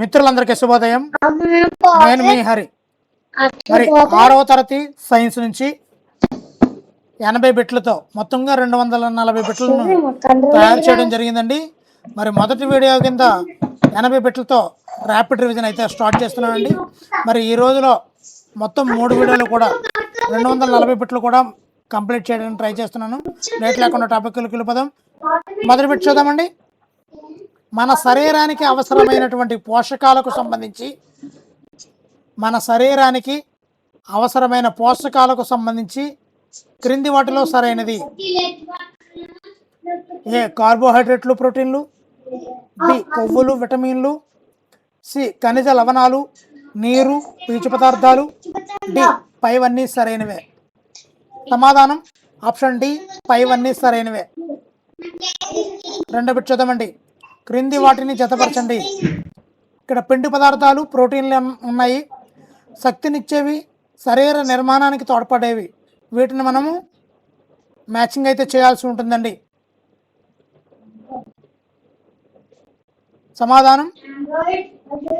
మిత్రులందరికీ శుభోదయం. నేను మీ హరి. మరి 6వ తరగతి సైన్స్ నుంచి 80 బిట్లతో మొత్తంగా 240 బిట్లను తయారు చేయడం జరిగిందండి. మరి మొదటి వీడియో కింద 80 బిట్లతో ర్యాపిడ్ రివిజన్ అయితే స్టార్ట్ చేస్తున్నానండి. మరి ఈ రోజులో మొత్తం 3 వీడియోలు కూడా 240 బిట్లు కూడా కంప్లీట్ చేయడానికి ట్రై చేస్తున్నాను. లేట్ లేకుండా టాపిక్లకు వెళ్ళిపోదాం. మొదటి బిట్ చూద్దామండి. మన శరీరానికి అవసరమైనటువంటి పోషకాలకు సంబంధించి క్రింది వాటిలో సరైనది. ఏ కార్బోహైడ్రేట్లు ప్రోటీన్లు, బి కొవ్వులు విటమిన్లు, సి ఖనిజ లవణాలు, నీరు పీచు పదార్థాలు, డి పైవన్నీ సరైనవే. సమాధానం ఆప్షన్ డి పైవన్నీ సరైనవే. రెండో బిట్ చూద్దామండి. క్రింది వాటిని జతపరచండి. ఇక్కడ పిండి పదార్థాలు ప్రోటీన్లు ఉన్నాయి, శక్తినిచ్చేవి, శరీర నిర్మాణానికి తోడ్పడేవి. వీటిని మనము మ్యాచింగ్ అయితే చేయాల్సి ఉంటుందండి. సమాధానం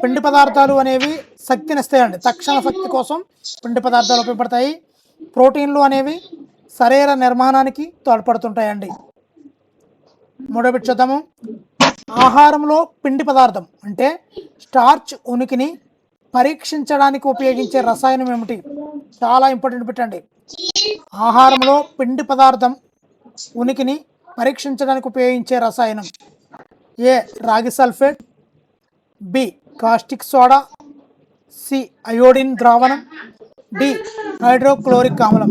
పిండి పదార్థాలు అనేవి శక్తినిస్తాయండి. తక్షణ శక్తి కోసం పిండి పదార్థాలు ఉపయోగపడతాయి. ప్రోటీన్లు అనేవి శరీర నిర్మాణానికి తోడ్పడుతుంటాయండి. మూడో బిట్ చూద్దాము. ఆహారంలో పిండి పదార్థం అంటే స్టార్చ్ ఉనికిని పరీక్షించడానికి ఉపయోగించే రసాయనం ఏమిటి? చాలా ఇంపార్టెంట్ పెట్టండి. ఆహారంలో పిండి పదార్థం ఉనికిని పరీక్షించడానికి ఉపయోగించే రసాయనం. ఏ రాగి sulphate, B caustic soda, C iodine ద్రావణం, డి హైడ్రోక్లోరిక్ ఆమ్లం.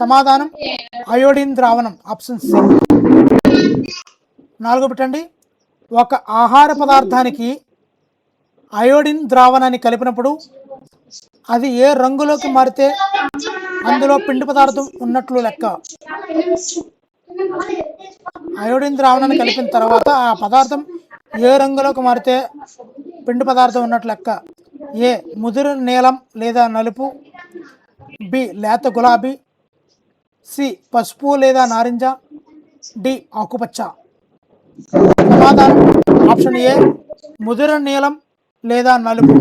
సమాధానం అయోడిన్ ద్రావణం, ఆప్షన్ సి. నాలుగో పెట్టండి. ఒక ఆహార పదార్థానికి అయోడిన్ ద్రావణాన్ని కలిపినప్పుడు అది ఏ రంగులోకి మారితే అందులో పిండి పదార్థం ఉన్నట్లు లెక్క. అయోడిన్ ద్రావణాన్ని కలిపిన తర్వాత ఆ పదార్థం ఏ రంగులోకి మారితే పిండి పదార్థం ఉన్నట్లు లెక్క. ఏ ముదురు నీలం లేదా నలుపు, బి లేత గులాబీ, సి పసుపు లేదా నారింజ, డి ఆకుపచ్చ. సమాధానం ఆప్షన్ ఏ ముదురు నీలం లేదా నలుపు.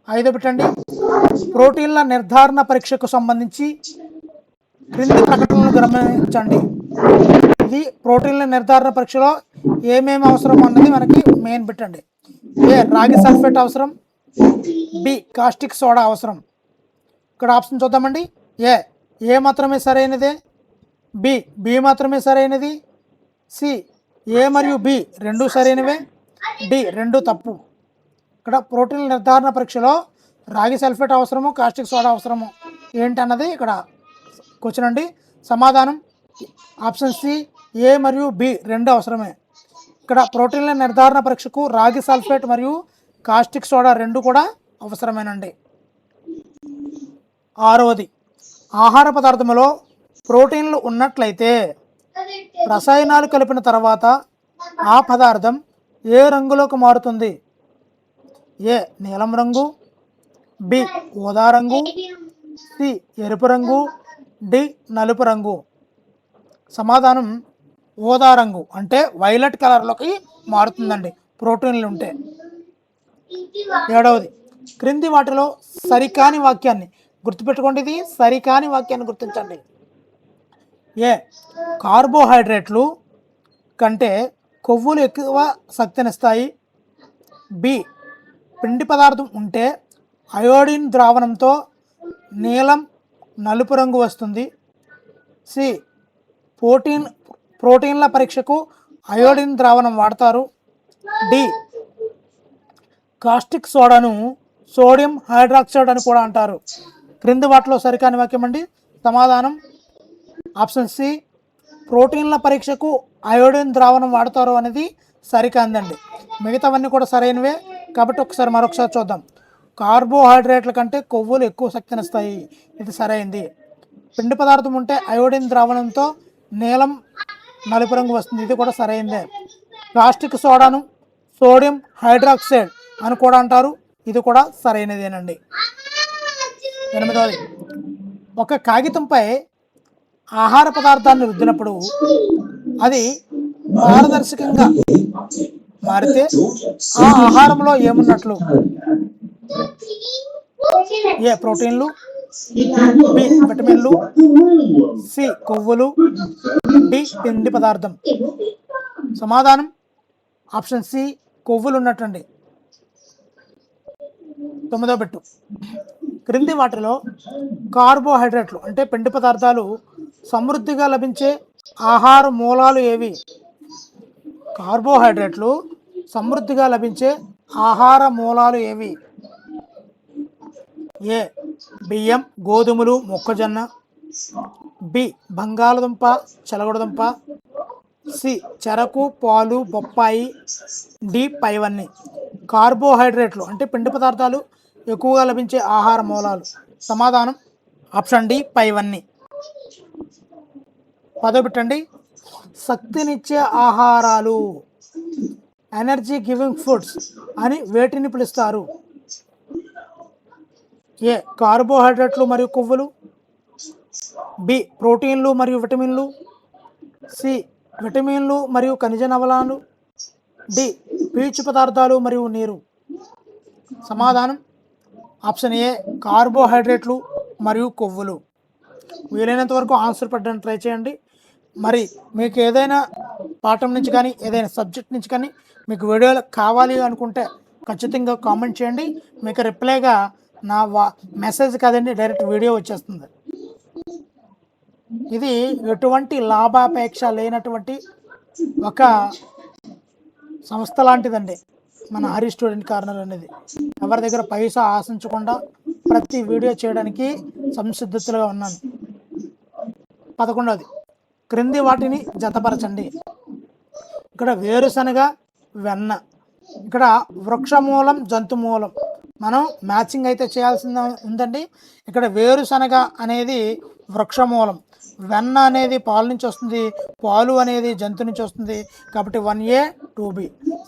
ఐదో పెట్టండి. ప్రోటీన్ల నిర్ధారణ పరీక్షకు సంబంధించి క్రింది ప్రకటనలు గమనించండి. ఇది ప్రోటీన్ల నిర్ధారణ పరీక్షలో ఏమేమి అవసరం అన్నది మనకి మెయిన్ పెట్టండి. ఏ రాగి సల్ఫేట్ అవసరం, బి కాస్టిక్ సోడా అవసరం. ఇక్కడ ఆప్షన్ చూద్దామండి. ఏ మాత్రమే సరైనదే, బి మాత్రమే సరైనది, సి ఏ మరియు బి రెండు సరైనవే, డి రెండు తప్పు. ఇక్కడ ప్రోటీన్ల నిర్ధారణ పరీక్షలో రాగి సల్ఫేట్ అవసరము, కాస్టిక్ సోడా అవసరము ఏంటన్నది ఇక్కడ క్వశ్చన్ అండి. సమాధానం ఆప్షన్ సి ఏ మరియు బి రెండు అవసరమే. ఇక్కడ ప్రోటీన్ల నిర్ధారణ పరీక్షకు రాగి సల్ఫేట్ మరియు కాస్టిక్ సోడా రెండు కూడా అవసరమేనండి. ఆరవది. ఆహార పదార్థంలో ప్రోటీన్లు ఉన్నట్లయితే రసాయనాలు కలిపిన తర్వాత ఆ పదార్థం ఏ రంగులోకి మారుతుంది? ఏ నీలం రంగు, బి ఊదా రంగు, సి ఎరుపు రంగు, డి నలుపు రంగు. సమాధానం ఊదా రంగు అంటే వైలెట్ కలర్లోకి మారుతుందండి ప్రోటీన్లు ఉంటే. ఏడవది. క్రింది వాటిలో సరికాని వాక్యాన్ని గుర్తుపెట్టుకోండి. ఇది సరికాని వాక్యాన్ని గుర్తించండి. ఏ కార్బోహైడ్రేట్లు కంటే కొవ్వులు ఎక్కువ శక్తినిస్తాయి, బి పిండి పదార్థం ఉంటే అయోడిన్ ద్రావణంతో నీలం నలుపు రంగు వస్తుంది, సి ప్రోటీన్ల పరీక్షకు అయోడిన్ ద్రావణం వాడతారు, డి కాస్టిక్ సోడాను సోడియం హైడ్రాక్సైడ్ అని కూడా అంటారు. క్రింది వాటిలో సరికాని వాక్యం అండి. సమాధానం ఆప్షన్ సి ప్రోటీన్ల పరీక్షకు అయోడిన్ ద్రావణం వాడతారు అనేది సరికాందండి. మిగతావన్నీ కూడా సరైనవే కాబట్టి మరొకసారి చూద్దాం. కార్బోహైడ్రేట్ల కంటే కొవ్వులు ఎక్కువ శక్తినిస్తాయి, ఇది సరైంది. పిండి పదార్థం ఉంటే అయోడిన్ ద్రావణంతో నీలం నలుపు రంగు వస్తుంది, ఇది కూడా సరైందే. కాస్టిక్ సోడాను సోడియం హైడ్రాక్సైడ్ అని కూడా అంటారు, ఇది కూడా సరైనదేనండి. 8వది. ఒక కాగితంపై ఆహార పదార్థాన్ని రుద్దినప్పుడు అది పారదర్శకంగా మారితే ఆ ఆహారంలో ఏమున్నట్లు? ఏ ప్రోటీన్లు, బి విటమిన్లు, సి కొవ్వులు, డి పిండి పదార్థం. సమాధానం ఆప్షన్ సి కొవ్వులు ఉన్నట్టండి. 9వ బిట్టు. క్రింది వాటిలో కార్బోహైడ్రేట్లు అంటే పిండి పదార్థాలు సమృద్ధిగా లభించే ఆహార మూలాలు ఏవి? కార్బోహైడ్రేట్లు సమృద్ధిగా లభించే ఆహార మూలాలు ఏవి? ఏ బియ్యం, గోధుమలు, మొక్కజొన్న, బి బంగాళదుంప, చెలగడదుంప, సి చెరకు, పాలు, బొప్పాయి, డి పైవన్నీ. కార్బోహైడ్రేట్లు అంటే పిండి పదార్థాలు ఎక్కువగా లభించే ఆహార మూలాలు. సమాధానం ఆప్షన్ డి పైవన్నీ. 10వ బిట్టండి. శక్తినిచ్చే ఆహారాలు ఎనర్జీ గివింగ్ ఫుడ్స్ అని వేటిని పిలుస్తారు? ఏ కార్బోహైడ్రేట్లు మరియు కొవ్వులు, బి ప్రోటీన్లు మరియు విటమిన్లు, సి విటమిన్లు మరియు ఖనిజ లవణాలు, డి పీచు పదార్థాలు మరియు నీరు. సమాధానం ఆప్షన్ ఏ కార్బోహైడ్రేట్లు మరియు కొవ్వులు. వీలైనంత వరకు ఆన్సర్ పెట్టడానికి ట్రై చేయండి. మరి మీకు ఏదైనా పాఠం నుంచి కానీ ఏదైనా సబ్జెక్ట్ నుంచి కానీ మీకు వీడియోలు కావాలి అనుకుంటే ఖచ్చితంగా కామెంట్ చేయండి. మీకు రిప్లైగా నా మెసేజ్ కాదండి, డైరెక్ట్ వీడియో వచ్చేస్తుంది. ఇది ఎటువంటి లాభాపేక్ష లేనటువంటి ఒక సంస్థ లాంటిదండి మన హరి స్టూడెంట్ కార్నర్ అనేది. ఎవరి దగ్గర పైసా ఆశించకుండా ప్రతి వీడియో చేయడానికి సంసిద్ధతగా ఉన్నాను. 11వది. క్రింది వాటిని జతపరచండి. ఇక్కడ వేరుశనగ, వెన్న, ఇక్కడ వృక్షమూలం, జంతుమూలం. మనం మ్యాచింగ్ అయితే చేయాల్సింది ఉందండి. ఇక్కడ వేరుశనగ అనేది వృక్షమూలం, వెన్న అనేది పాలు నుంచి వస్తుంది, పాలు అనేది జంతు నుంచి వస్తుంది. కాబట్టి 1A 2B.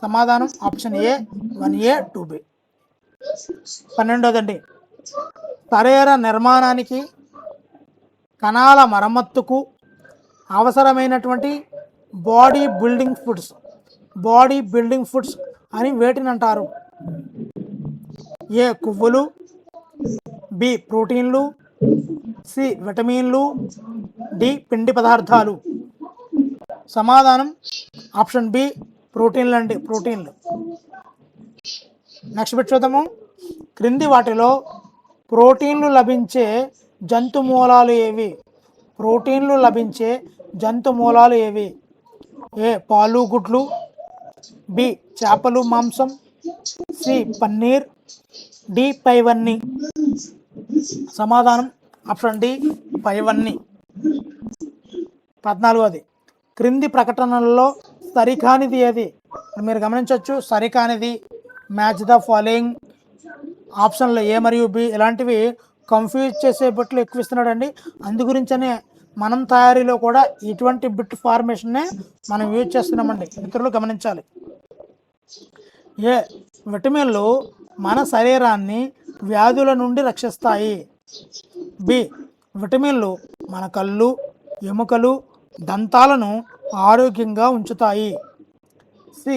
సమాధానం ఆప్షన్ ఏ 1A 2B. 12వదండి. శరీర నిర్మాణానికి, కణాల మరమ్మత్తుకు అవసరమైనటువంటి బాడీ బిల్డింగ్ ఫుడ్స్ అని వేటిని అంటారు? ఏ కొవ్వులు, బి ప్రోటీన్లు, సి విటమిన్లు, డి పిండి పదార్థాలు. సమాధానం ఆప్షన్ బి ప్రోటీన్లు అండి, ప్రోటీన్లు. నెక్స్ట్ బిట్ చూద్దాము. క్రింది వాటిలో ప్రోటీన్లు లభించే జంతు మూలాలు ఏవి? ప్రోటీన్లు లభించే జంతు మూలాలు ఏవి? ఏ పాలు, గుడ్లు, బి చేపలు, మాంసం, సి పన్నీర్, డి పైవన్నీ. సమాధానం ఆప్షన్ డి పైవన్నీ. 14వది. క్రింది ప్రకటనలలో సరికానిది ఏది? మీరు గమనించవచ్చు, సరికానిది, మ్యాచ్ ద ఫాలోయింగ్, ఆప్షన్లో ఏ మరియు బి ఇలాంటివి కన్ఫ్యూజ్ చేసే బిట్లు ఎక్కువ ఇస్తున్నాడండి. అందు గురించనే మనం తయారీలో కూడా ఇటువంటి బిట్ ఫార్మేషన్నే మనం యూజ్ చేస్తున్నామండి. మిత్రులు గమనించాలి. ఏ విటమిన్లు మన శరీరాన్ని వ్యాధుల నుండి రక్షిస్తాయి. బి విటమిన్లు మన కళ్ళు, ఎముకలు, దంతాలను ఆరోగ్యంగా ఉంచుతాయి. సి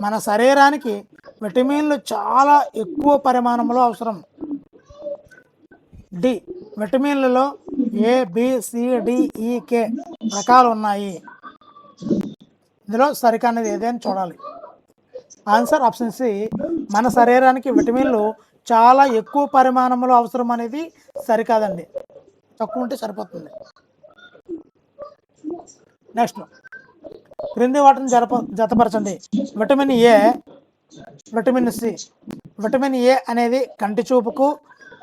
మన శరీరానికి విటమిన్లు చాలా ఎక్కువ పరిమాణంలో అవసరం. డి విటమిన్లలో ABCDEK రకాలు ఉన్నాయి. ఇందులో సరికానిది ఏదైనా చూడాలి. ఆన్సర్ ఆప్షన్ సి మన శరీరానికి విటమిన్లు చాలా ఎక్కువ పరిమాణంలో అవసరం అనేది సరికాదండి, తక్కువ ఉంటే సరిపోతుంది. నెక్స్ట్ క్రింది వాటిని జతపరచండి. Vitamin A, vitamin C. Vitamin A అనేది కంటి చూపుకు,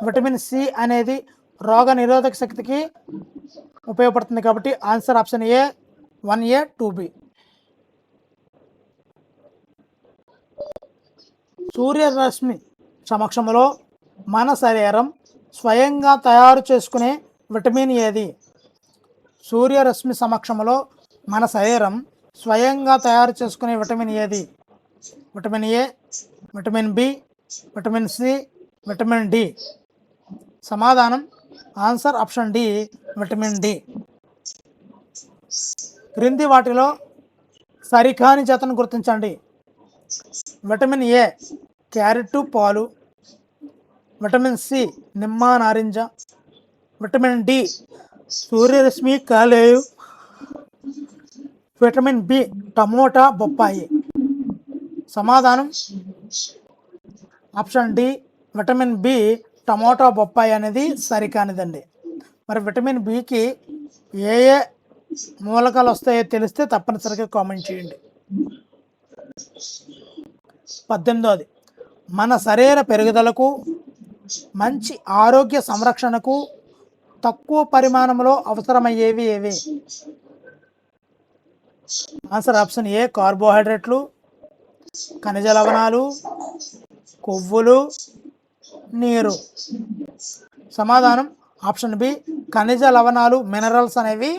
విటమిన్ సి అనేది రోగ నిరోధక శక్తికి ఉపయోగపడుతుంది. కాబట్టి answer option A 1A 2B. సూర్యరశ్మి సమక్షంలో మన శరీరం స్వయంగా తయారు చేసుకునే విటమిన్ ఏది? సూర్యరశ్మి సమక్షంలో మన శరీరం స్వయంగా తయారు చేసుకునే విటమిన్ ఏది? Vitamin A, vitamin B, vitamin C, vitamin D. సమాధానం answer option D vitamin D. క్రింది వాటిలో సరికాని జతను గుర్తించండి. విటమిన్ ఏ క్యారెట్ పాలు, విటమిన్ సి నిమ్మ నారింజ, విటమిన్ డి సూర్యరశ్మి కాలేయం, విటమిన్ బి టమోటా బొప్పాయి. సమాధానం option D vitamin B tomato బొప్పాయి అనేది సరికానిదండి. మరి విటమిన్ బికి ఏ ఏ మూలకాలు వస్తాయో తెలిస్తే తప్పనిసరిగా కామెంట్ చేయండి. 18వది మన శరీర పెరుగుదలకు, మంచి ఆరోగ్య సంరక్షణకు తక్కువ పరిమాణంలో అవసరమయ్యేవి ఏవి? ఆన్సర్ ఆప్షన్ ఏ కార్బోహైడ్రేట్లు, ఖనిజ లవణాలు, కొవ్వులు, నీరు. సమాధానం ఆప్షన్ బి ఖనిజ లవణాలు మినరల్స్ అనేవి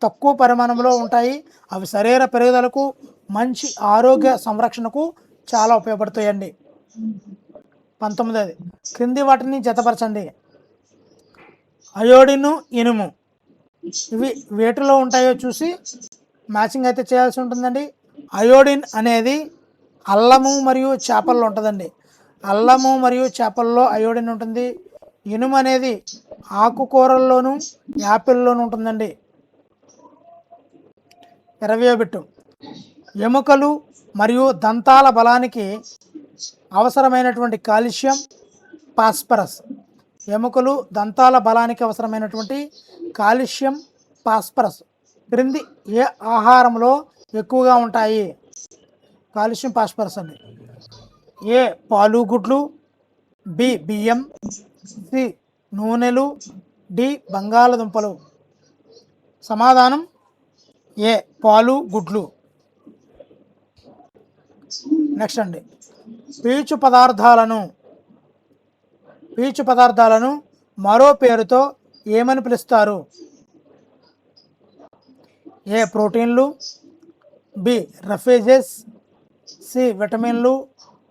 తక్కువ పరిమాణంలో ఉంటాయి. అవి శరీర పెరుగుదలకు, మంచి ఆరోగ్య సంరక్షణకు చాలా ఉపయోగపడతాయండి. 19వది క్రింది వాటిని జతపరచండి. అయోడిను, ఇనుము ఇవి వేటిలో ఉంటాయో చూసి మ్యాచింగ్ అయితే చేయాల్సి ఉంటుందండి. అయోడిన్ అనేది అల్లము మరియు చేపల్లో ఉంటుందండి. అల్లము మరియు చేపల్లో అయోడిన్ ఉంటుంది. ఇనుము అనేది ఆకుకూరల్లోనూ యాపిల్లోనూ ఉంటుందండి. 20వ బిట్టు ఎముకలు మరియు దంతాల బలానికి అవసరమైనటువంటి కాల్షియం, ఫాస్ఫరస్. ఎముకలు దంతాల బలానికి అవసరమైనటువంటి కాల్షియం, ఫాస్ఫరస్ క్రింది ఏ ఆహారంలో ఎక్కువగా ఉంటాయి? కాల్షియం, ఫాస్ఫరస్ అండి. ఏ పాలు గుడ్లు, బి బియ్యం, సి నూనెలు, డి బంగాళదుంపలు. సమాధానం ఏ పాలు గుడ్లు. నెక్స్ట్ అండి పీచు పదార్థాలను మరో పేరుతో ఏమని పిలుస్తారు? ఏ ప్రోటీన్లు, బి రఫేజెస్, సి విటమిన్లు,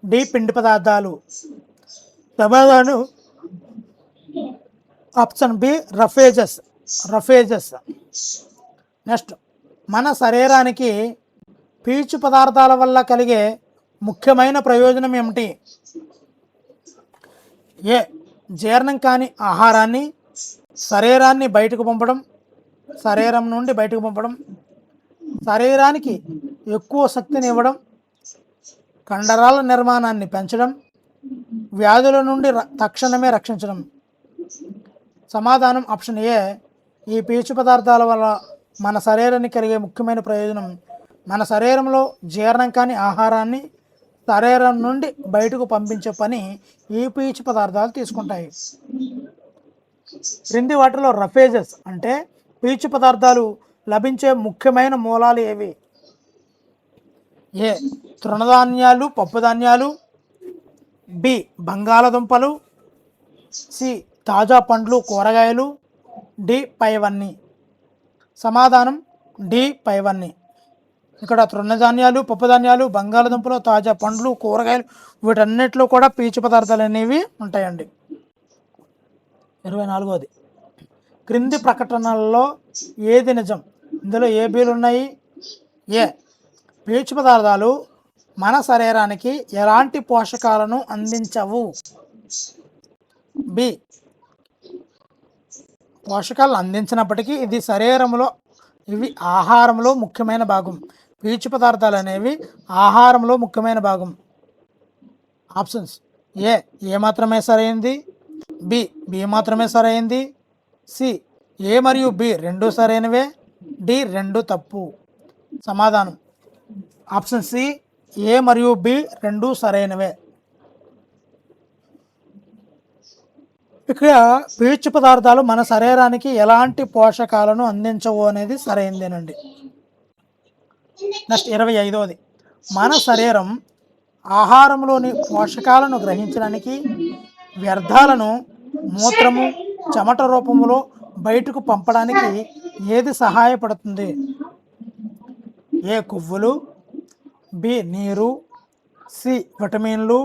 డి పిండి పదార్థాలు. సమాధానం ఆప్షన్ బి రఫేజెస్. నెక్స్ట్ మన శరీరానికి పీచు పదార్థాల వల్ల కలిగే ముఖ్యమైన ప్రయోజనం ఏమిటి? ఏ జీర్ణం కాని ఆహారాన్ని శరీరం నుండి బయటకు పంపడం, శరీరానికి ఎక్కువ శక్తిని ఇవ్వడం, కండరాల నిర్మాణాన్ని పెంచడం, వ్యాధుల నుండి తక్షణమే రక్షించడం. సమాధానం ఆప్షన్ ఏ ఈ పీచు పదార్థాల వల్ల మన శరీరానికి కలిగే ముఖ్యమైన ప్రయోజనం మన శరీరంలో జీర్ణం కాని ఆహారాన్ని శరీరం నుండి బయటకు పంపించే పని ఈ పీచు పదార్థాలు తీసుకుంటాయి. క్రింది వాటిలో రఫేజెస్ అంటే పీచు పదార్థాలు లభించే ముఖ్యమైన మూలాలు ఏవి? ఏ తృణధాన్యాలు, పప్పుధాన్యాలు, బి బంగాళదుంపలు, సి తాజా పండ్లు కూరగాయలు, డి పైవన్నీ. సమాధానం డి పైవన్నీ. ఇక్కడ తృణధాన్యాలు, పప్పుధాన్యాలు, బంగాళదుంపలు, తాజా పండ్లు, కూరగాయలు వీటన్నిటిలో కూడా పీచు పదార్థాలు అనేవి ఉంటాయండి. 24వది క్రింది ప్రకటనలలో ఏది నిజం? ఇందులో ఏ బీలు ఉన్నాయి? ఏ పీచు పదార్థాలు మన శరీరానికి ఎలాంటి పోషకాలను అందించవు. బి పోషకాలను అందించినప్పటికీ ఇవి ఆహారంలో ముఖ్యమైన భాగం. పీచు పదార్థాలు అనేవి ఆహారంలో ముఖ్యమైన భాగం. ఆప్షన్స్ ఏ మాత్రమే సరైంది, బి మాత్రమే సరైంది, సి ఏ మరియు బి రెండు సరైనవే, డి రెండు తప్పు. సమాధానం ఆప్షన్ సి ఏ మరియు బి రెండు సరైనవే. ఇక్కడ పీచు పదార్థాలు మన శరీరానికి ఎలాంటి పోషకాలను అందించవు అనేది సరైనదేనండి. నెక్స్ట్ 25వది మన శరీరం ఆహారంలోని పోషకాలను గ్రహించడానికి వ్యర్థాలను మూత్రము, చెమట రూపంలో బయటకు పంపడానికి ఏది సహాయపడుతుంది? ఏ కొవ్వులు, బి నీరు, సి విటమిన్లు,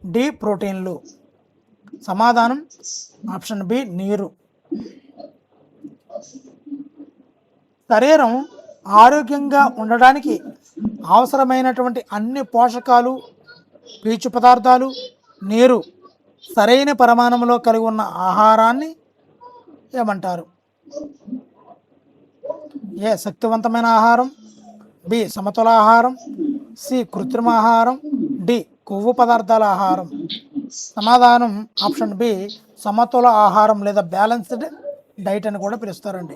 డి ప్రోటీన్లు. సమాధానం ఆప్షన్ బి నీరు. శరీరం ఆరోగ్యంగా ఉండడానికి అవసరమైనటువంటి అన్ని పోషకాలు, పీచు పదార్థాలు, నీరు సరైన పరిమాణంలో కలిగి ఉన్న ఆహారాన్ని ఏమంటారు? ఏ శక్తివంతమైన ఆహారం, బి సమతుల ఆహారం, సి కృత్రిమ ఆహారం, డి కొవ్వు పదార్థాల ఆహారం. సమాధానం ఆప్షన్ బి సమతుల ఆహారం లేదా బ్యాలెన్స్డ్ డైట్ అని కూడా పిలుస్తారండి.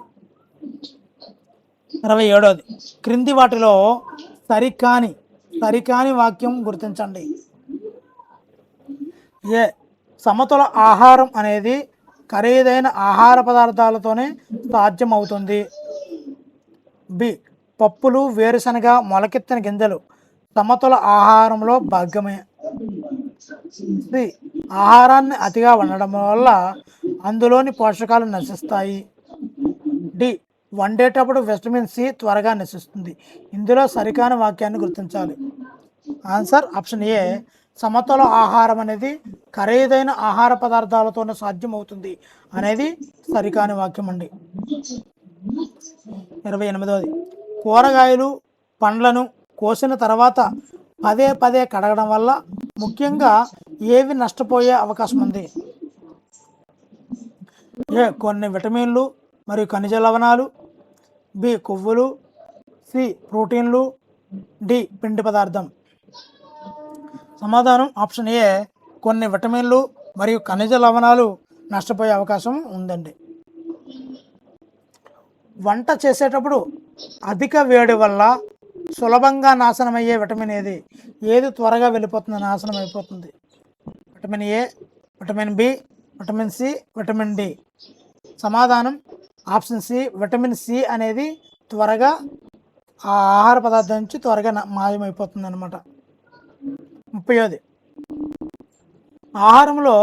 27వ క్రింది వాటిలో సరికాని వాక్యం గుర్తించండి. ఏ సమతుల ఆహారం అనేది ఖరీదైన ఆహార పదార్థాలతోనే సాధ్యమవుతుంది. బి పప్పులు, వేరుశనగ, మొలకెత్తిన గింజలు సమతుల ఆహారంలో భాగమే. సి ఆహారాన్ని అతిగా వండడం వల్ల అందులోని పోషకాలు నశిస్తాయి. డి వండేటప్పుడు విటమిన్ సి త్వరగా నశిస్తుంది. ఇందులో సరికాని వాక్యాన్ని గుర్తించాలి. ఆన్సర్ ఆప్షన్ ఏ సమతుల ఆహారం అనేది ఖరీదైన ఆహార పదార్థాలతోనే సాధ్యమవుతుంది అనేది సరికాని వాక్యం అండి. 28వది కూరగాయలు, పండ్లను కోసిన తర్వాత పదే పదే కడగడం వల్ల ముఖ్యంగా ఏవి నష్టపోయే అవకాశం ఉంది? ఏ కొన్ని విటమిన్లు మరియు ఖనిజ లవణాలు, బి కొవ్వులు, సి ప్రోటీన్లు, డి పిండి పదార్థం. సమాధానం ఆప్షన్ ఏ కొన్ని విటమిన్లు మరియు ఖనిజ లవణాలు నష్టపోయే అవకాశం ఉందండి. వంట చేసేటప్పుడు అధిక వేడి వల్ల సులభంగా నాశనమయ్యే విటమిన్ ఏది త్వరగా వెళ్ళిపోతుంది, నాశనం అయిపోతుంది? Vitamin A, vitamin B, vitamin C, vitamin D. సమాధానం ఆప్షన్ సి విటమిన్ సి అనేది త్వరగా ఆ ఆహార పదార్థం నుంచి త్వరగా మాయమైపోతుంది అన్నమాట. 30వది ఆహారంలో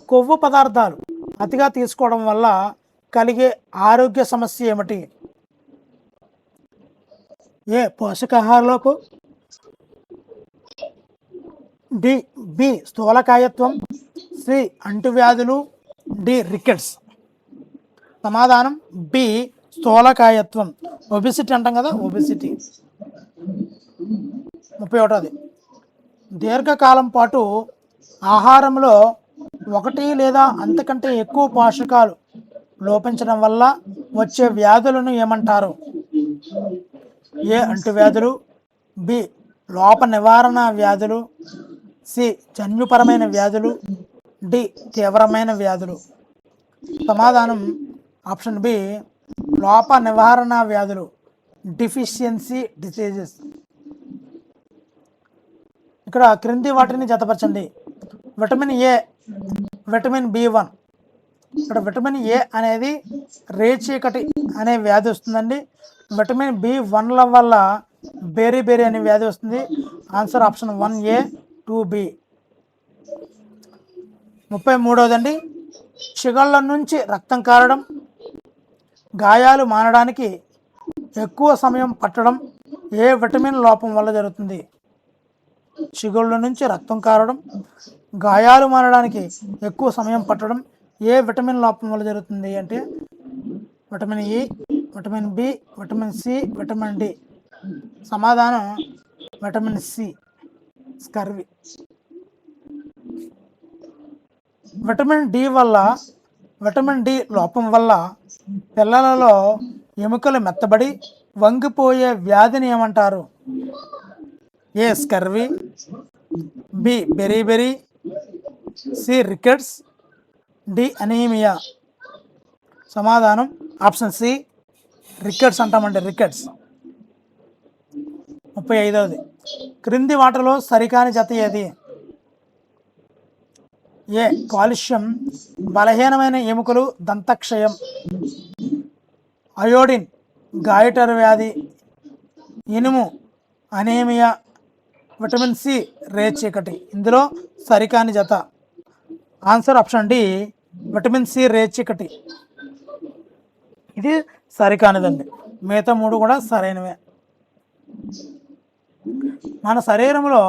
కొవ్వు పదార్థాలు అతిగా తీసుకోవడం వల్ల కలిగే ఆరోగ్య సమస్య ఏమిటి? ఏ పోషకాహార లోపం, బి స్థూలకాయత్వం, సి అంటువ్యాధులు, డి రికెట్స్. సమాధానం బి స్థూలకాయత్వం, ఒబిసిటీ అంటాం కదా, ఒబిసిటీ. 31వది దీర్ఘకాలం పాటు ఆహారంలో ఒకటి లేదా అంతకంటే ఎక్కువ పోషకాలు లోపించడం వల్ల వచ్చే వ్యాధులను ఏమంటారు? ఏ అంటువ్యాధులు, బి లోప నివారణ వ్యాధులు, సి జన్యుపరమైన వ్యాధులు, డి తీవ్రమైన వ్యాధులు. సమాధానం ఆప్షన్ బి లోప నివారణ వ్యాధులు, డిఫిషియన్సీ డిసీజెస్. ఇక్కడ క్రింది వాటిని జతపరచండి. Vitamin A, vitamin బి1. ఇక్కడ విటమిన్ ఏ అనేది రేచీకటి అనే వ్యాధి వస్తుందండి. విటమిన్ బి1ల వల్ల బేరీ అనే వ్యాధి వస్తుంది. Answer option 1A 2B. 33వదండి చిగళ్ళ నుంచి రక్తం కారడం, గాయాలు మానడానికి ఎక్కువ సమయం పట్టడం ఏ విటమిన్ లోపం వల్ల జరుగుతుంది? చిగుళ్ళ నుంచి రక్తం కారడం, గాయాలు మానడానికి ఎక్కువ సమయం పట్టడం ఏ విటమిన్ లోపం వల్ల జరుగుతుంది అంటే vitamin E, vitamin B, vitamin C, vitamin D. సమాధానం vitamin C scurvy. Vitamin D లోపం వల్ల పిల్లలలో ఎముకలు మెత్తబడి వంగిపోయే వ్యాధిని ఏమంటారు? A scurvy, B beri, C rickets, D anaemia. సమాధానం ఆప్షన్ సి రికెట్స్ అంటామండి, రికెట్స్. 35వది క్రింది వాటిలో సరికాని జత ఏది? ఏ కాల్షియం బలహీనమైన ఎముకలు దంతక్షయం, అయోడిన్ గాయటర్ వ్యాధి, ఇనుము అనీమియా, విటమిన్ సి రేచీకటి. ఇందులో సరికాని జత answer option D vitamin C రేచీకటి. ఇది సరికానిదండి, మిగతా 3 కూడా సరైనవే. మన శరీరంలో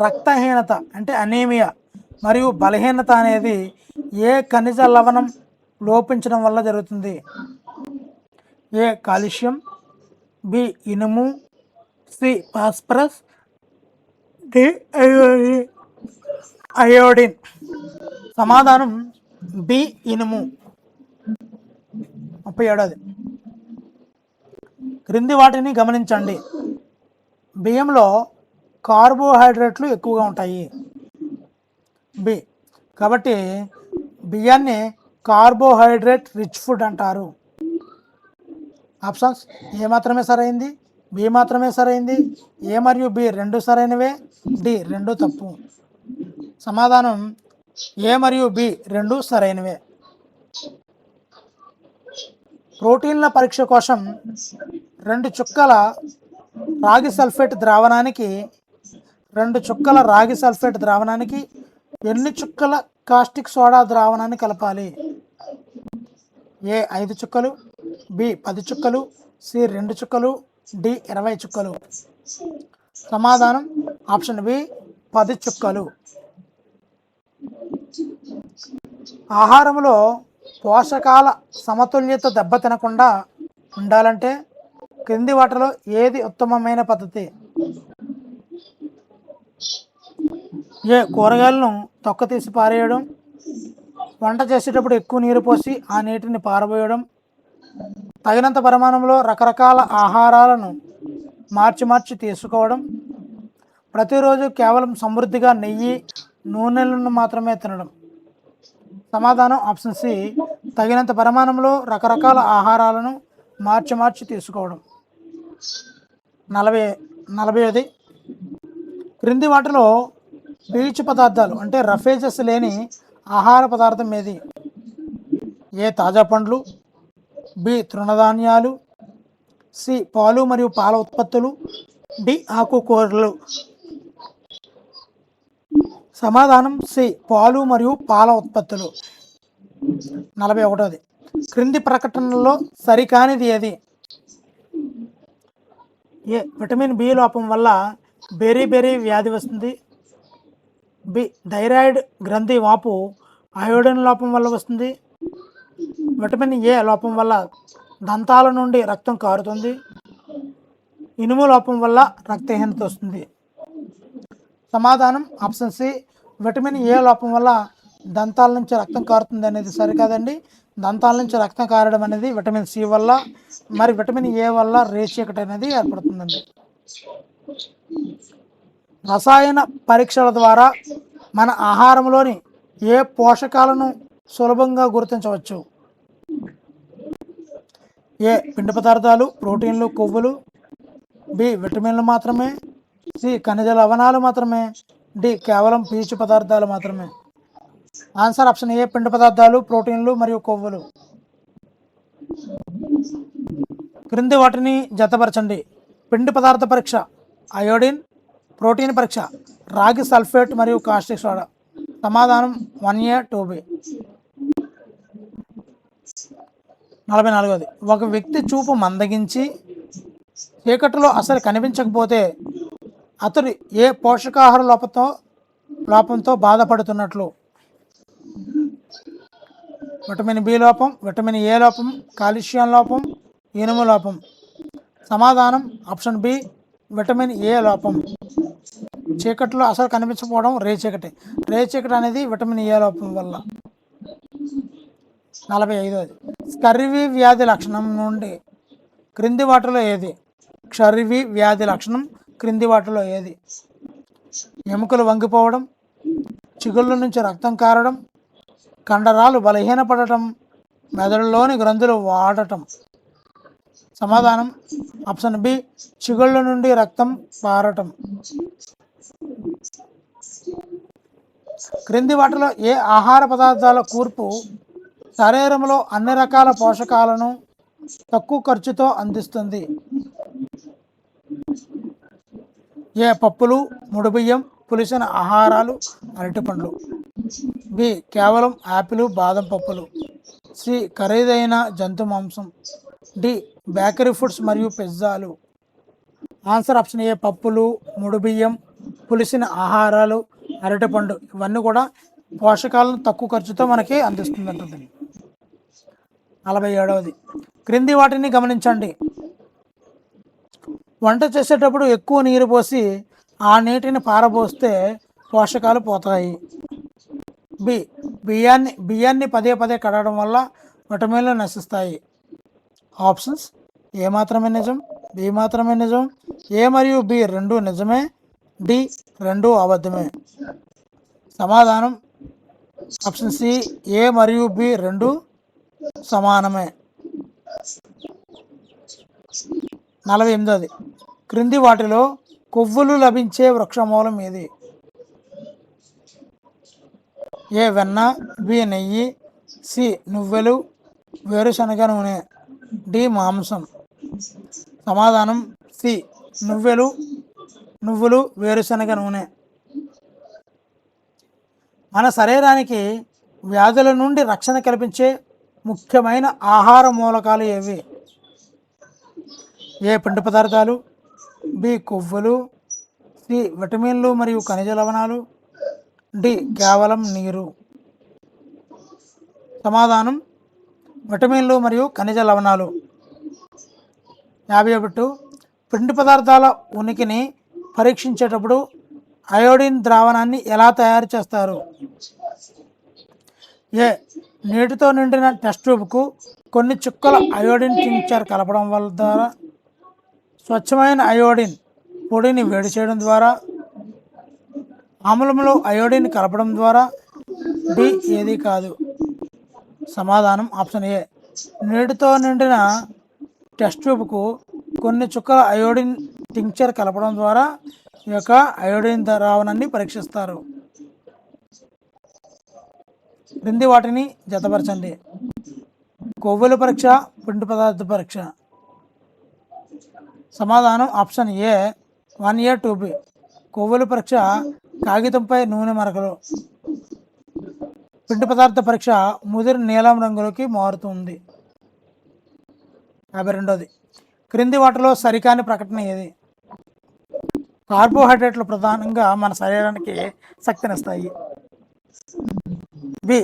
రక్తహీనత అంటే అనీమియా మరియు బలహీనత అనేది ఏ ఖనిజ లవణం లోపించడం వల్ల జరుగుతుంది? ఏ కాల్షియం, బి ఇనుము, సి ఫాస్ఫరస్, డి అయోడిన్. సమాధానం బి ఇనుము. 37. క్రింది వాటిని గమనించండి. బియ్యంలో కార్బోహైడ్రేట్లు ఎక్కువగా ఉంటాయి. బి. కాబట్టి బియ్యాన్ని కార్బోహైడ్రేట్ రిచ్ ఫుడ్ అంటారు. ఆప్షన్స్ ఏ మాత్రమే సరైంది, బి మాత్రమే సరైంది, ఏ మరియు బి రెండు సరైనవే, డి రెండు తప్పు. సమాధానం ఏ మరియు బి రెండు సరైనవే. ప్రోటీన్ల పరీక్ష కోసం 2 చుక్కల రాగి సల్ఫేట్ ద్రావణానికి ఎన్ని చుక్కల కాస్టిక్ సోడా ద్రావణాన్ని కలపాలి? ఏ 5 చుక్కలు, బి 10 చుక్కలు, సి 2 చుక్కలు, డి 20 చుక్కలు. సమాధానం ఆప్షన్ బి 10 చుక్కలు. ఆహారంలో పోషకాల సమతుల్యత దెబ్బతినకుండా ఉండాలంటే క్రింది వాటిలో ఏది ఉత్తమమైన పద్ధతి? ఏ కూరగాయలను తొక్క తీసి పారేయడం, వంట చేసేటప్పుడు ఎక్కువ నీరు పోసి ఆ నీటిని పారబోయడం, తగినంత పరిమాణంలో రకరకాల ఆహారాలను మార్చి తీసుకోవడం, ప్రతిరోజు కేవలం సమృద్ధిగా నెయ్యి, నూనెలను మాత్రమే తినడం. సమాధానం ఆప్షన్ సి తగినంత పరిమాణంలో రకరకాల ఆహారాలను మార్చి తీసుకోవడం. 40. క్రింది వాటిలో పీచు పదార్థాలు అంటే రఫేజెస్ లేని ఆహార పదార్థం ఏది? ఏ తాజా పండ్లు, బి తృణధాన్యాలు, సి పాలు మరియు పాల ఉత్పత్తులు, డి ఆకుకూరలు. సమాధానం సి పాలు మరియు పాల ఉత్పత్తులు. 41. క్రింది ప్రకటనలో సరికానిది ఏది? ఏ విటమిన్ బి లోపం వల్ల బెరీ వ్యాధి వస్తుంది, బి థైరాయిడ్ గ్రంథి వాపు అయోడిన్ లోపం వల్ల వస్తుంది, విటమిన్ ఏ లోపం వల్ల దంతాల నుండి రక్తం కారుతుంది, ఇనుము లోపం వల్ల రక్తహీనత వస్తుంది. సమాధానం ఆప్షన్ సి విటమిన్ ఏ లోపం వల్ల దంతాల నుంచి రక్తం కారుతుంది అనేది సరికాదండి. దంతాల నుంచి రక్తం కారడం అనేది విటమిన్ సి వల్ల, మరి విటమిన్ ఏ వల్ల రేచీకటి అనేది ఏర్పడుతుందండి. రసాయన పరీక్షల ద్వారా మన ఆహారంలోని ఏ పోషకాలను సులభంగా గుర్తించవచ్చు? ఏ పిండి పదార్థాలు, ప్రోటీన్లు, కొవ్వులు, బి విటమిన్లు మాత్రమే, సి ఖనిజ లవణాలు మాత్రమే, డి కేవలం పీచు పదార్థాలు మాత్రమే. ఆన్సర్ ఆప్షన్ ఏ పిండి పదార్థాలు, ప్రోటీన్లు మరియు కొవ్వులు. క్రింది వాటిని జతపరచండి. పిండి పదార్థ పరీక్ష అయోడిన్, ప్రోటీన్ పరీక్ష రాగి సల్ఫేట్ మరియు కాస్టిక్ సోడా. సమాధానం 1A 2B. 44. ఒక వ్యక్తి చూపు మందగించి చీకటిలో అసలు కనిపించకపోతే అతడు ఏ పోషకాహార లోపంతో బాధపడుతున్నట్లు? విటమిన్ బి లోపం, విటమిన్ ఏ లోపం, కాల్షియం లోపం, ఇనుము లోపం. సమాధానం ఆప్షన్ బి విటమిన్ ఏ లోపం. చీకటిలో అసలు కనిపించకపోవడం రేచీకటి అనేది విటమిన్ ఏ లోపం వల్ల. 45. స్కర్వీ వ్యాధి లక్షణం నుండి క్రింది వాటిలో ఏది? స్కర్వీ వ్యాధి లక్షణం క్రింది వాటిలో ఏది? ఎముకలు వంగిపోవడం, చిగుళ్ళ నుంచి రక్తం కారడం, కండరాలు బలహీనపడటం, మెదడులోని గ్రంథులు వాడటం. సమాధానం ఆప్షన్ బి చిగుళ్ళ నుండి రక్తం పారటం. క్రింది వాటిలో ఏ ఆహార పదార్థాల కూర్పు శరీరంలో అన్ని రకాల పోషకాలను తక్కువ ఖర్చుతో అందిస్తుంది? ఏ పప్పులు, ముడిబియ్యం, పులిసిన ఆహారాలు, అరటిపండ్లు, బి కేవలం యాపిల్, బాదం పప్పులు, సి ఖరీదైన జంతు మాంసం, డి బేకరీ ఫుడ్స్ మరియు పిజ్జాలు. ఆన్సర్ ఆప్షన్ ఏ పప్పులు, ముడిబియ్యం, పులిసిన ఆహారాలు, అరటిపండు ఇవన్నీ కూడా పోషకాలను తక్కువ ఖర్చుతో మనకి అందిస్తుంది అంటుంది. 47. క్రింది వాటిని గమనించండి. వంట చేసేటప్పుడు ఎక్కువ నీరు పోసి ఆ నీటిని పారబోస్తే పోషకాలు పోతాయి. బి బియ్యాన్ని పదే పదే కడగడం వల్ల విటమిన్లు నశిస్తాయి. ఆప్షన్స్ ఏ మాత్రమే నిజం, బి మాత్రమే నిజం, ఏ మరియు బి రెండు నిజమే, డి రెండు అబద్ధమే. సమాధానం ఆప్షన్ సి ఏ మరియు బి రెండు సమానమే. 48. క్రింది వాటిలో కొవ్వులు లభించే వృక్షమూలం ఏది? ఏ వెన్న, బి నెయ్యి, సి నువ్వులు వేరుశనగ నూనె, డి మాంసం. సమాధానం సి నువ్వులు వేరుశనగ నూనె. మన శరీరానికి వ్యాధుల నుండి రక్షణ కల్పించే ముఖ్యమైన ఆహార మూలకాలు ఏవి? ఏ పిండి పదార్థాలు, బి కొవ్వులు, సి విటమిన్లు మరియు ఖనిజ లవణాలు, డి కేవలం నీరు. సమాధానం విటమిన్లు మరియు ఖనిజ లవణాలు. 51. పిండి పదార్థాల ఉనికిని పరీక్షించేటప్పుడు అయోడిన్ ద్రావణాన్ని ఎలా తయారు చేస్తారు? ఏ నీటితో నిండిన టెస్ట్ ట్యూబ్కు కొన్ని చుక్కల అయోడిన్ టింక్చర్ కలపడం వల్ల ద్వారా, స్వచ్ఛమైన అయోడిన్ పొడిని వేడి చేయడం ద్వారా, ఆమ్లంలో అయోడిన్ కలపడం ద్వారా, డి ఏది కాదు. సమాధానం ఆప్షన్ ఏ నీటితో నిండిన టెస్ట్ ట్యూబ్కు కొన్ని చుక్కల అయోడిన్ టింక్చర్ కలపడం ద్వారా ఈ యొక్క అయోడిన్ ద్రావణాన్ని పరీక్షిస్తారు. క్రింది వాటిని జతపరచండి. కొవ్వుల పరీక్ష, పిండి పదార్థ పరీక్ష. సమాధానం ఆప్షన్ ఏ 1A 2B. కొవ్వుల పరీక్ష కాగితంపై నూనె మరకలు, పిండి పదార్థ పరీక్ష ముదిరి నీలం రంగులోకి మారుతుంది. 52. క్రింది వాటిలో సరికాని ప్రకటన ఏది? కార్బోహైడ్రేట్లు ప్రధానంగా మన శరీరానికి శక్తినిస్తాయి. బి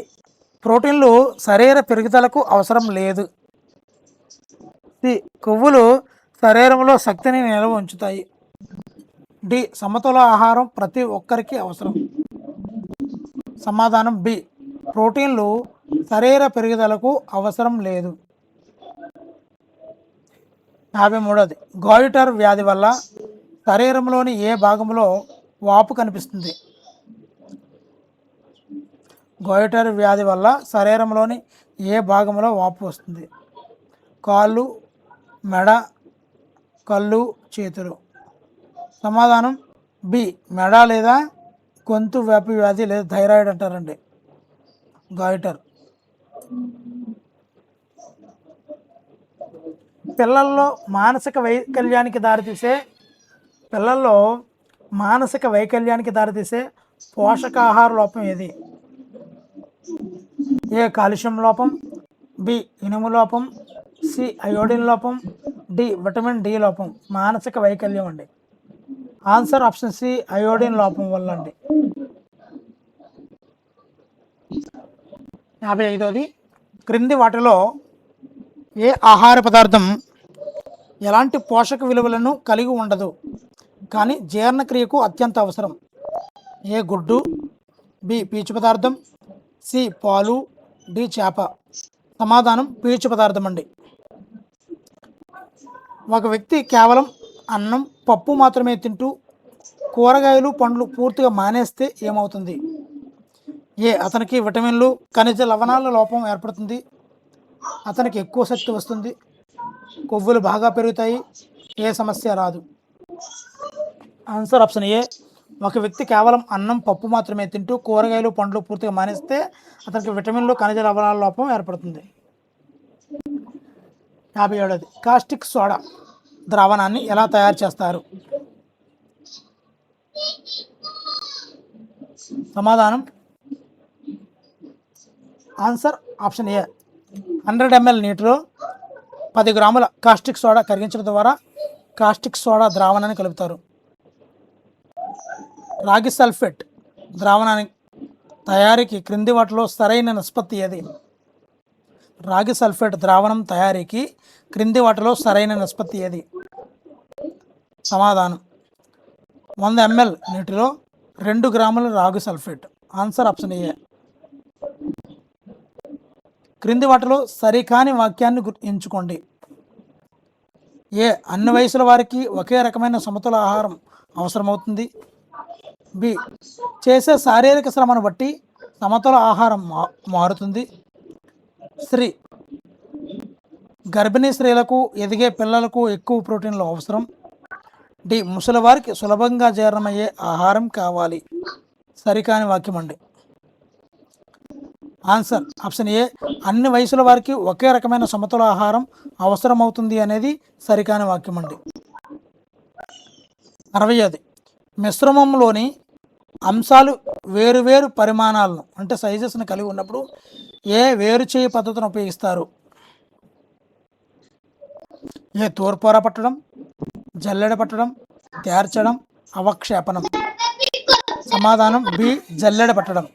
ప్రోటీన్లు శరీర పెరుగుదలకు అవసరం లేదు. సి కొవ్వులు శరీరంలో శక్తిని నిల్వ ఉంచుతాయి. డి సమతుల ఆహారం ప్రతి ఒక్కరికి అవసరం. సమాధానం బి ప్రోటీన్లు శరీర పెరుగుదలకు అవసరం లేదు. 53. గాయిటర్ వ్యాధి వల్ల శరీరంలోని ఏ భాగంలో వాపు కనిపిస్తుంది? గాయిటర్ వ్యాధి వల్ల శరీరంలోని ఏ భాగంలో వాపు వస్తుంది? కాళ్ళు, మెడ, కళ్ళు, చేతులు. సమాధానం బి మెడ లేదా గొంతు వ్యాపి వ్యాధి లేదా థైరాయిడ్ అంటారండి గాయిటర్. పిల్లల్లో మానసిక వైకల్యానికి దారితీసే పోషకాహార లోపం ఏది? ఏ కాల్షియం లోపం, బి ఇనుము లోపం, సి అయోడిన్ లోపం, డి విటమిన్ డి లోపం. మానసిక వైకల్యం అండి. ఆన్సర్ ఆప్షన్ సి అయోడిన్ లోపం వల్ల అండి. 55. క్రింది వాటిలో ఏ ఆహార పదార్థం ఎలాంటి పోషక విలువలను కలిగి ఉండదు కానీ జీర్ణక్రియకు అత్యంత అవసరం? ఏ గుడ్డు, బి పీచు పదార్థం, సి పాలు, డి చేప. సమాధానం పీచు పదార్థం అండి. ఒక వ్యక్తి కేవలం అన్నం, పప్పు మాత్రమే తింటూ కూరగాయలు, పండ్లు పూర్తిగా మానేస్తే ఏమవుతుంది? ఏ అతనికి విటమిన్లు, ఖనిజ లవణాల లోపం ఏర్పడుతుంది, అతనికి ఎక్కువ శక్తి వస్తుంది, కొవ్వులు బాగా పెరుగుతాయి, ఏ సమస్య రాదు. ఆన్సర్ ఆప్షన్ ఏ ఒక వ్యక్తి కేవలం అన్నం, పప్పు మాత్రమే తింటూ కూరగాయలు, పండ్లు పూర్తిగా మానేస్తే అతనికి విటమిన్లు, ఖనిజ లవణాల లోపం ఏర్పడుతుంది. 57. కాస్టిక్ సోడా ద్రావణాన్ని ఎలా తయారు చేస్తారు? సమాధానం ఆన్సర్ ఆప్షన్ ఏ 100 ml నీటిలో 10 గ్రాముల కాస్టిక్ సోడా కరిగించడం ద్వారా కాస్టిక్ సోడా ద్రావణాన్ని కలుపుతారు. రాగి సల్ఫేట్ ద్రావణాన్ని తయారీకి క్రింది వాటిలో సరైన నిష్పత్తి ఏది? రాగి సల్ఫేట్ ద్రావణం తయారీకి క్రింది వాటిలో సరైన నిష్పత్తి ఏది? సమాధానం 100 ml నీటిలో 2 గ్రాముల రాగి సల్ఫేట్. Answer option A. క్రింది వాటిలో సరికాని వాక్యాన్ని ఎంచుకోండి. ఏ అన్ని వయసుల వారికి ఒకే రకమైన సమతుల ఆహారం అవసరమవుతుంది. బి చేసే శారీరక శ్రమను బట్టి సమతుల ఆహారం మారుతుంది. శ్రీ గర్భిణీ స్త్రీలకు ఎదిగే పిల్లలకు ఎక్కువ ప్రోటీన్లు అవసరం. డి ముసలివారికి సులభంగా జీర్ణమయ్యే ఆహారం కావాలి. సరికాని వాక్యం అండి. ఆన్సర్ ఆప్షన్ ఏ అన్ని వయసుల వారికి ఒకే రకమైన సమతుల ఆహారం అవసరమవుతుంది అనేది సరికాని వాక్యం అండి. 60 మిశ్రమంలోని అంశాలు వేరువేరు పరిమాణాలను అంటే సైజెస్ని కలిగి ఉన్నప్పుడు ఏ వేరు చేయి పద్ధతిని ఉపయోగిస్తారు. ఏ తూర్పార పట్టడం, జల్లెడ పట్టడం, తేర్చడం, అవక్షేపణం. సమాధానం బి జల్లెడ పట్టడం.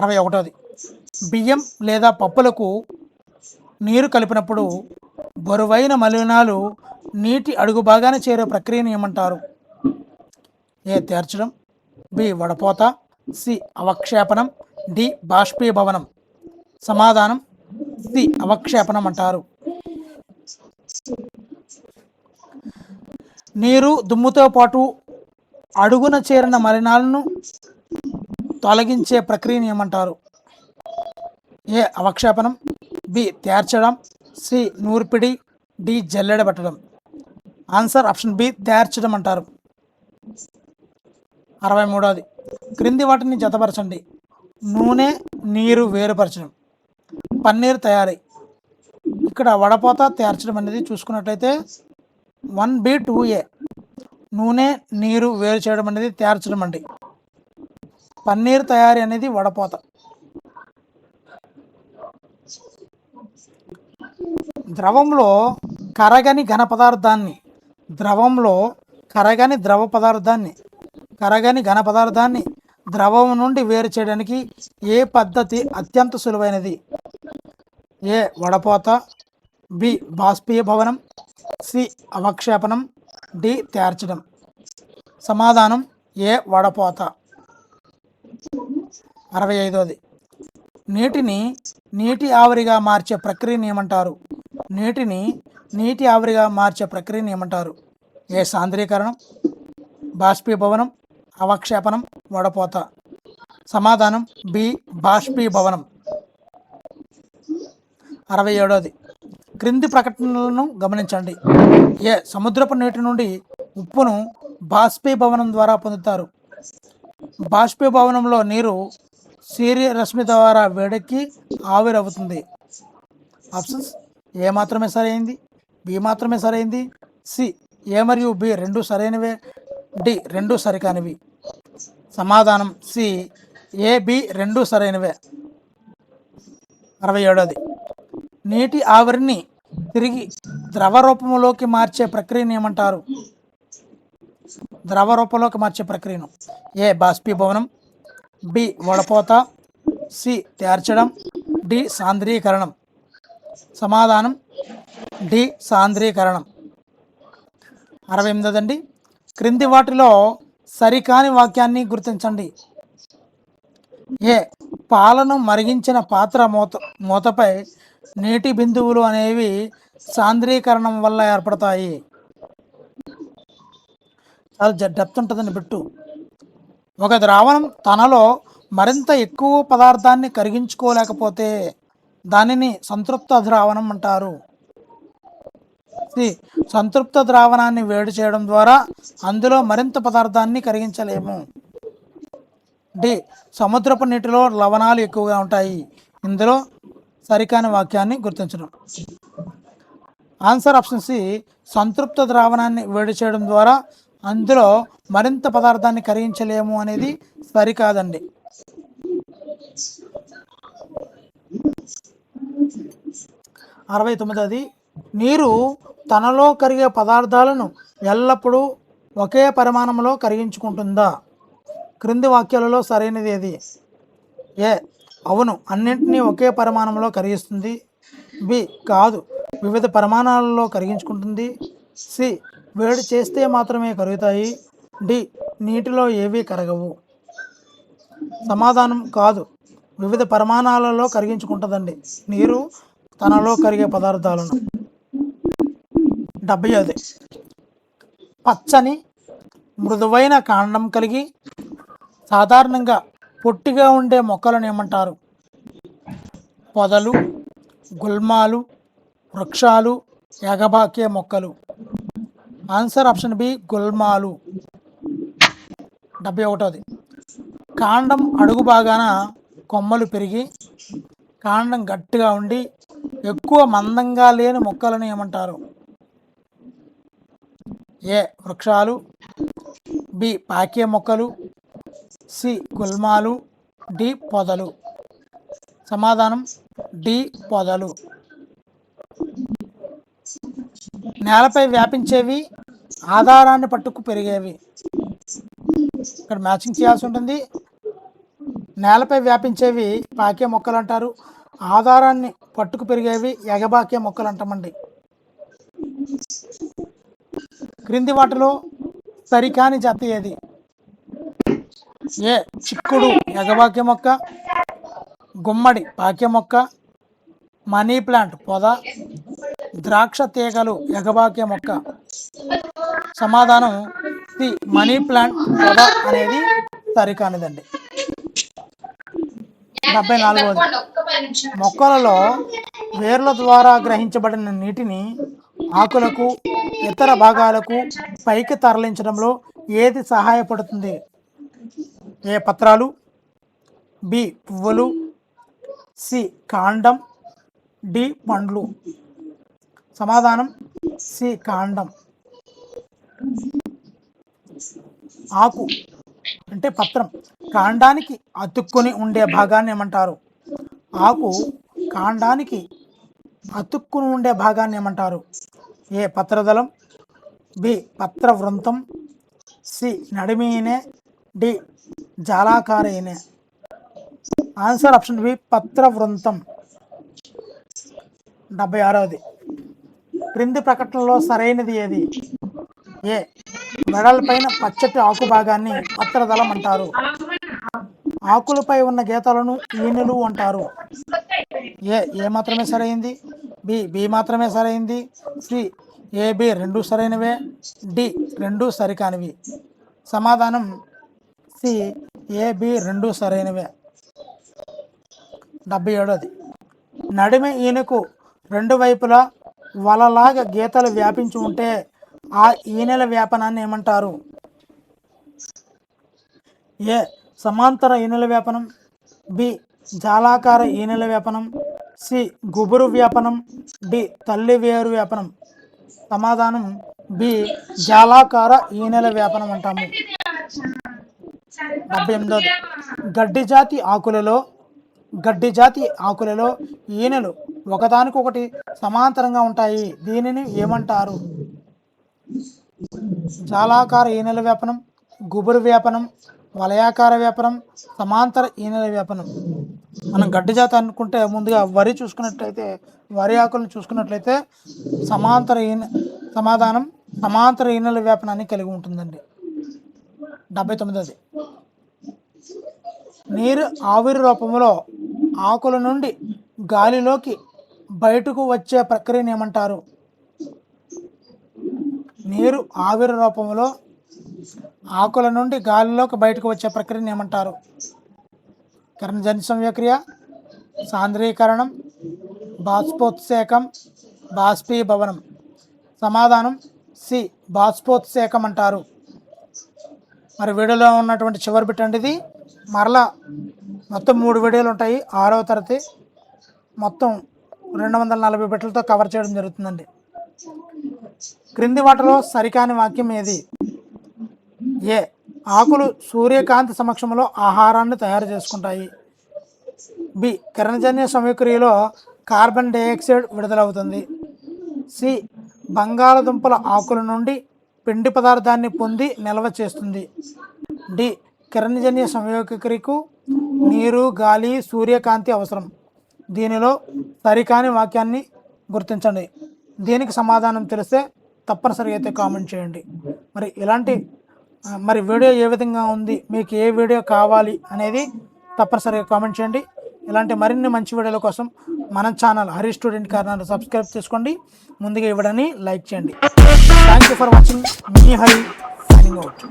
61 బియ్యం లేదా పప్పులకు నీరు కలిపినప్పుడు బరువైన మలినాలు నీటి అడుగు భాగాన చేరే ప్రక్రియను ఏమంటారు. ఏ తేర్చడం, బి వడపోత, సి అవక్షేపణం, డి బాష్పీభవనం. సమాధానం సి అవక్షేపణం అంటారు. నీరు దుమ్ముతో పాటు అడుగున చేరిన మలినాలను తొలగించే ప్రక్రియను ఏమంటారు. ఏ అవక్షేపణం, బి తేర్చడం, సి నూర్పిడి, డి జల్లెడ పట్టడం. ఆన్సర్ ఆప్షన్ బి తేర్చడం అంటారు. 63 క్రింది వాటిని జతపరచండి. నూనె, నీరు వేరుపరచడం, పన్నీర్ తయారీ. ఇక్కడ వడపోత తేర్చడం అనేది చూసుకున్నట్లయితే 1B 2A. నూనె, నీరు వేరు చేయడం అనేది తేర్చడం అండి. పన్నీర్ తయారీ అనేది వడపోత. ద్రవంలో కరగని ఘన పదార్థాన్ని కరగని ఘన పదార్థాన్ని ద్రవం నుండి వేరు చేయడానికి ఏ పద్ధతి అత్యంత సులువైనది. ఏ వడపోత, బి బాష్పీభవనం, సి అవక్షేపణం, డి తేర్చడం. సమాధానం ఏ వడపోత. 65 నీటిని నీటి ఆవిరిగా మార్చే ప్రక్రియను ఏమంటారు. నీటి ఆవిరిగా మార్చే ప్రక్రియను ఏమంటారు. ఏ సాంద్రీకరణం, బాష్పీభవనం, అవక్షేపణం, వడపోత. సమాధానం బి బాష్పీభవనం. 67 క్రింది ప్రకటనలను గమనించండి. ఏ సముద్రపు నీటి నుండి ఉప్పును బాష్పీభవనం ద్వారా పొందుతారు. బాష్పీభవనంలో నీరు సూర్యరశ్మి ద్వారా వేడెక్కి ఆవిరవుతుంది. ఆప్షన్స్ ఏ మాత్రమే సరైంది, బి మాత్రమే సరైంది, సి ఏ మరియు బి రెండు సరైనవే, డి రెండు సరికానివి. సమాధానం సి ఏ బి రెండు సరైనవే. 67 నీటి ఆవిరిని తిరిగి ద్రవ రూపంలోకి మార్చే ప్రక్రియను ఏమంటారు. ద్రవ రూపంలోకి మార్చే ప్రక్రియను ఏ బాష్పీభవనం, బి వడపోత, సి తేర్చడం, డి సాంద్రీకరణం. సమాధానం డి సాంద్రీకరణం. 68 క్రింది వాటిలో సరికాని వాక్యాన్ని గుర్తించండి. ఏ పాలను మరిగించిన పాత్ర మూతపై నీటి బిందువులు అనేవి సాంద్రీకరణం వల్ల ఏర్పడతాయి. చాలా డెప్త్ ఉంటుందండి బిట్టు. ఒక ద్రావణం తనలో మరింత ఎక్కువ పదార్థాన్ని కరిగించుకోలేకపోతే దానిని సంతృప్త ద్రావణం అంటారు. సంతృప్త ద్రావణాన్ని వేడి చేయడం ద్వారా అందులో మరింత పదార్థాన్ని కరిగించలేము. డి సముద్రపు నీటిలో లవణాలు ఎక్కువగా ఉంటాయి. ఇందులో సరికాని వాక్యాన్ని గుర్తించడం. ఆన్సర్ ఆప్షన్ సి సంతృప్త ద్రావణాన్ని వేడి చేయడం ద్వారా అందులో మరింత పదార్థాన్ని కరిగించలేము అనేది సరికాదండి. 69 నీరు తనలో కరిగే పదార్థాలను ఎల్లప్పుడూ ఒకే పరిమాణంలో కరిగించుకుంటుందా. క్రింది వాక్యాలలో సరైనది ఏది. ఏ అవును అన్నింటినీ ఒకే పరిమాణంలో కరిగిస్తుంది. బి కాదు వివిధ పరిమాణాలలో కరిగించుకుంటుంది. సి వేడి చేస్తే మాత్రమే కరుగుతాయి. డి నీటిలో ఏవీ కరగవు. సమాధానం కాదు, వివిధ పరిమాణాలలో కరిగించుకుంటుందండి నీరు తనలో కరిగే పదార్థాలను. 75. పచ్చని మృదువైన కాండం కలిగి సాధారణంగా పొట్టిగా ఉండే మొక్కలను ఏమంటారు? పొదలు, గుల్మాలు, వృక్షాలు, ఎగబాకే మొక్కలు. ఆన్సర్ ఆప్షన్ బి, గుల్మాలు. 71. కాండం అడుగు భాగాన కొమ్మలు పెరిగి కాండం గట్టిగా ఉండి ఎక్కువ మందంగా లేని మొక్కలను ఏమంటారు? ఏ వృక్షాలు, బి పాకే మొక్కలు, సి గుల్మాలు, డి పొదలు. సమాధానం డి పొదలు. నేలపై వ్యాపించేవి, ఆధారాన్ని పట్టుకు పెరిగేవి. ఇక్కడ మ్యాచింగ్ చేయాల్సి ఉంటుంది. నేలపై వ్యాపించేవి పాకే మొక్కలు అంటారు, ఆధారాన్ని పట్టుకు పెరిగేవి ఎగబాకే మొక్కలు అంటామండి. క్రింది వాటిలో సరికాని జత ఏది? ఏ చిక్కుడు ఎగబాకే మొక్క, గుమ్మడి పాకే మొక్క, మనీ ప్లాంట్ పొద, ద్రాక్ష తీగలు ఎగబాకే మొక్క. సమాధానం సి మనీ ప్లాంట్ పొద అనేది సరికానిదండి. 74. మొక్కలలో వేర్ల ద్వారా గ్రహించబడిన నీటిని ఆకులకు ఇతర భాగాలకు పైకి తరలించడంలో ఏది సహాయపడుతుంది? ఏ పత్రాలు, బి పువ్వులు, సి కాండం, డి పండ్లు. సమాధానం సి కాండం. ఆకు అంటే పత్రం కాండానికి అతుక్కుని ఉండే భాగాన్ని ఏమంటారు? ఆకు కాండానికి అతుక్కుని ఉండే భాగాన్ని ఏమంటారు? ఏ పత్రదళం, బి పత్రవృంతం, సి నడిమి ఈనె, డి జాలాకార ఈనె. ఆన్సర్ ఆప్షన్ బి పత్రవృంతం. 76. క్రింది ప్రకటనలో సరైనది ఏది? ఏ మెడలపైన పచ్చటి ఆకు భాగాన్ని పత్రదళం అంటారు, ఆకులపై ఉన్న గీతలను ఈనెలు అంటారు. ఏ మాత్రమే సరైంది, బి మాత్రమే సరైంది, సి బి రెండు సరైనవే, డి రెండు సరికానివి. సమాధానం సి బి రెండు సరైనవే. 77. నడిమి ఈనెకు రెండు వైపులా వలలాగా గీతలు వ్యాపించి ఉంటే ఆ ఈనెల వ్యాపనాన్ని ఏమంటారు? ఏ సమాంతర ఈనెల వ్యాపనం, బి జాలాకార ఈనెల వ్యాపనం, సి గుబురు వ్యాపనం, డి తల్లి వేరు వ్యాపనం. సమాధానం బి జాలాకార ఈనెల వ్యాపనం అంటాము. 78. గడ్డి జాతి ఆకులలో ఈనెలు ఒకదానికొకటి సమాంతరంగా ఉంటాయి, దీనిని ఏమంటారు? జాలాకార ఈనెల వ్యాపనం, గుబురు వ్యాపనం, వలయాకార వ్యాపనం, సమాంతర ఈనెల వ్యాపనం. మనం గడ్డి జాతి అనుకుంటే ముందుగా వరి చూసుకున్నట్లయితే, వరి ఆకులను చూసుకున్నట్లయితే సమాధానం సమాంతర ఈనెల వ్యాపనాన్ని కలిగి ఉంటుందండి. 79. నీరు ఆవిరి రూపంలో ఆకుల నుండి గాలిలోకి బయటకు వచ్చే ప్రక్రియను ఏమంటారు? నీరు ఆవిరి రూపంలో ఆకుల నుండి గాలిలోకి బయటకు వచ్చే ప్రక్రియను ఏమంటారు? కిరణజన్య సంయోక్రియ, సాంద్రీకరణం, బాష్పోత్సేకం, బాష్పీభవనం. సమాధానం సి బాష్పోత్సేకం అంటారు. మరి వీడియోలో ఉన్నటువంటి చివరి బిట్ అండి ఇది. మరలా మొత్తం 3 వీడియోలు ఉంటాయి. 6వ తరగతి మొత్తం 240 బిట్లతో కవర్ చేయడం జరుగుతుందండి. క్రింది వాటిలో సరికాని వాక్యం ఏది? ఏ ఆకులు సూర్యకాంతి సమక్షంలో ఆహారాన్ని తయారు చేసుకుంటాయి, బి కిరణజన్య సమీక్రియలో కార్బన్ డైఆక్సైడ్ విడుదలవుతుంది, సి బంగాళదుంపల ఆకుల నుండి పిండి పదార్థాన్ని పొంది నిల్వ చేస్తుంది, డి కిరణజన్య సంయోగక్రియకు నీరు, గాలి, సూర్యకాంతి అవసరం. దీనిలో సరికాని వాక్యాన్ని గుర్తించండి. దీనికి సమాధానం తెలిస్తే తప్పనిసరిగా అయితే కామెంట్ చేయండి. మరి ఇలాంటి మరి వీడియో ఏ విధంగా ఉంది, మీకు ఏ వీడియో కావాలి అనేది తప్పనిసరిగా కామెంట్ చేయండి. ఇలాంటి మరిన్ని మంచి వీడియోల కోసం మన channel Hari student corner subscribe చేసుకోండి. ముందుగా ఇవ్వడాన్ని లైక్ చేయండి. Thank you for watching. Me Hari signing out.